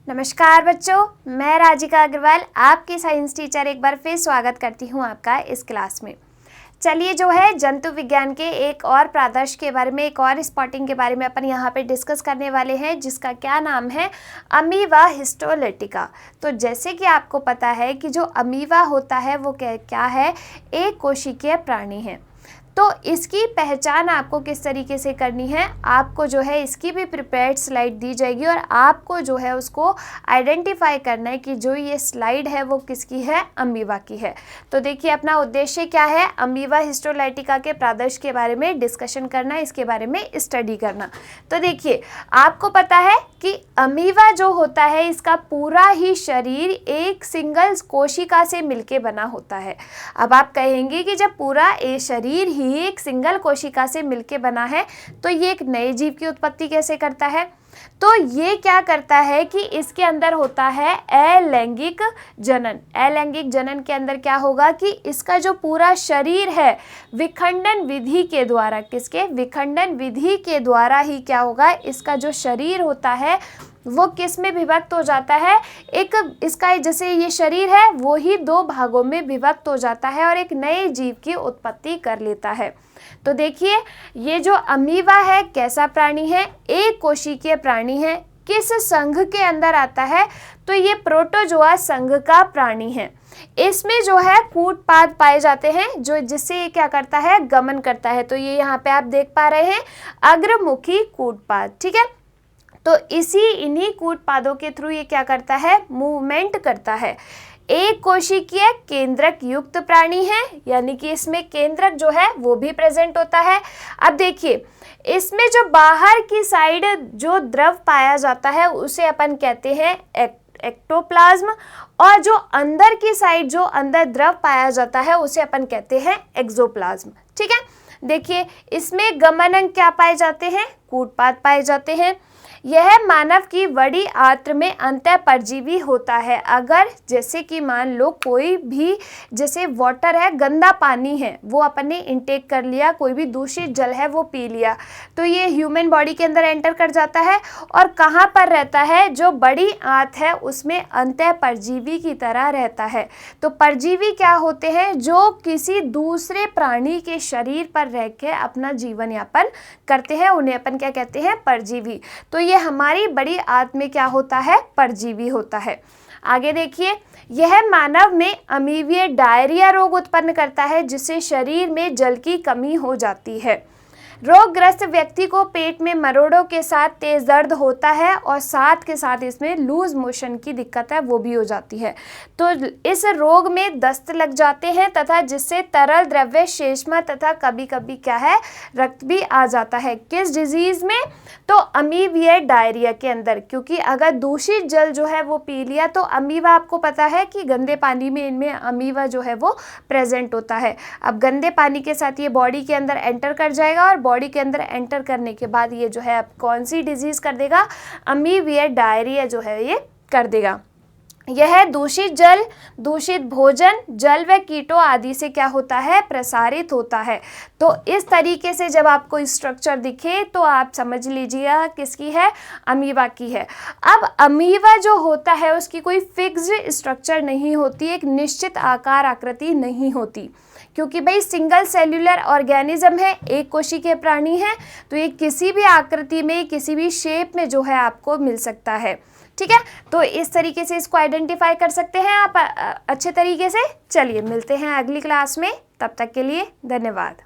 नमस्कार बच्चों, मैं राजिका अग्रवाल आपकी साइंस टीचर एक बार फिर स्वागत करती हूँ आपका इस क्लास में। चलिए जो है जंतु विज्ञान के एक और प्रादर्श के बारे में, एक और स्पॉटिंग के बारे में अपन यहाँ पे डिस्कस करने वाले हैं, जिसका क्या नाम है अमीबा हिस्टोलिटिका। तो जैसे कि आपको पता है कि जो अमीबा होता है वो क्या है, एक कोशिकीय प्राणी है। तो इसकी पहचान आपको किस तरीके से करनी है, आपको जो है इसकी भी प्रिपेयर्ड स्लाइड दी जाएगी और आपको जो है उसको आइडेंटिफाई करना है कि जो ये स्लाइड है वो किसकी है, अमीबा की है। तो देखिए अपना उद्देश्य क्या है, अमीबा हिस्टोलिटिका के प्रादर्श के बारे में डिस्कशन करना, इसके बारे में स्टडी करना। तो देखिए आपको पता है कि अमीबा जो होता है इसका पूरा ही शरीर एक सिंगल कोशिका से मिलके बना होता है। अब आप कहेंगे कि जब पूरा शरीर ही एक सिंगल कोशिका से मिलके बना है तो ये एक नए जीव की उत्पत्ति कैसे करता है। तो ये क्या करता है कि इसके अंदर होता है अलैंगिक जनन। अलैंगिक जनन के अंदर क्या होगा कि इसका जो पूरा शरीर है विखंडन विधि के द्वारा, किसके, विखंडन विधि के द्वारा ही क्या होगा, इसका जो शरीर होता है वो किस में विभक्त हो जाता है, एक इसका जैसे ये शरीर है वो ही दो भागों में विभक्त हो जाता है और एक नए जीव की उत्पत्ति कर लेता है। तो देखिए ये जो अमीबा है कैसा प्राणी है, एक कोशिकीय प्राणी है। किस संघ के अंदर आता है, तो ये प्रोटोजोआ संघ का प्राणी है। इसमें जो है कूटपाद पाए जाते हैं जो जिससे ये क्या करता है, गमन करता है। तो ये यहाँ पे आप देख पा रहे हैं अग्रमुखी कूटपाद, ठीक है। तो इन्हीं कूटपादों के थ्रू ये क्या करता है, मूवमेंट करता है। एक कोशिकीय केंद्रक युक्त प्राणी है, यानी कि इसमें केंद्रक जो है वो भी प्रेजेंट होता है। अब देखिए इसमें जो बाहर की साइड जो द्रव पाया जाता है उसे अपन कहते हैं एक्टोप्लाज्म, और जो अंदर की साइड जो अंदर द्रव पाया जाता है उसे अपन कहते हैं एक्सोप्लाज्म, ठीक है। देखिए इसमें गमन अंग क्या पाए जाते हैं, कूटपाद पाए जाते हैं। यह मानव की बड़ी आंत्र में अंतः परजीवी होता है। अगर जैसे कि मान लो कोई भी जैसे वाटर है, गंदा पानी है, वो अपन ने इंटेक कर लिया, कोई भी दूषित जल है वो पी लिया, तो ये ह्यूमन बॉडी के अंदर एंटर कर जाता है और कहाँ पर रहता है, जो बड़ी आंत है उसमें अंतः परजीवी की तरह रहता है। तो परजीवी क्या होते हैं, जो किसी दूसरे प्राणी के शरीर पर रह के अपना जीवन यापन करते हैं, उन्हें अपन क्या कहते हैं, परजीवी। तो ये हमारी बड़ी आंत में क्या होता है, परजीवी होता है। आगे देखिए यह मानव में अमीबीय डायरिया रोग उत्पन्न करता है, जिससे शरीर में जल की कमी हो जाती है। रोगग्रस्त व्यक्ति को पेट में मरोड़ों के साथ तेज दर्द होता है और साथ के साथ इसमें लूज मोशन की दिक्कत है वो भी हो जाती है। तो इस रोग में दस्त लग जाते हैं तथा जिससे तरल द्रव्य शेषमा तथा कभी कभी क्या है, रक्त भी आ जाता है। किस डिजीज में, तो अमीबिया डायरिया के अंदर, क्योंकि अगर दूषित जल जो है वो पी लिया तो अमीबा, आपको पता है कि गंदे पानी में इनमें अमीबा जो है वो प्रेजेंट होता है। अब गंदे पानी के साथ ये बॉडी के अंदर एंटर कर जाएगा और बॉडी के अंदर एंटर करने के बाद ये जो है अब कौन सी डिजीज कर देगा, अमीबिया डायरिया जो है ये कर देगा। यह दूषित जल, दूषित भोजन, जल व कीटों आदि से क्या होता है, प्रसारित होता है। तो इस तरीके से जब आपको स्ट्रक्चर दिखे तो आप समझ लीजिएगा किसकी है, अमीबा की है। अब अमीबा जो होता है उसकी कोई फिक्स्ड स्ट्रक्चर नहीं होती, एक निश्चित आकार आकृति नहीं होती, क्योंकि भाई सिंगल सेल्यूलर ऑर्गेनिज्म है, एक कोशिकीय प्राणी है, तो ये किसी भी आकृति में, किसी भी शेप में जो है आपको मिल सकता है, ठीक है। तो इस तरीके से इसको आइडेंटिफाई कर सकते हैं आप अच्छे तरीके से। चलिए मिलते हैं अगली क्लास में, तब तक के लिए धन्यवाद।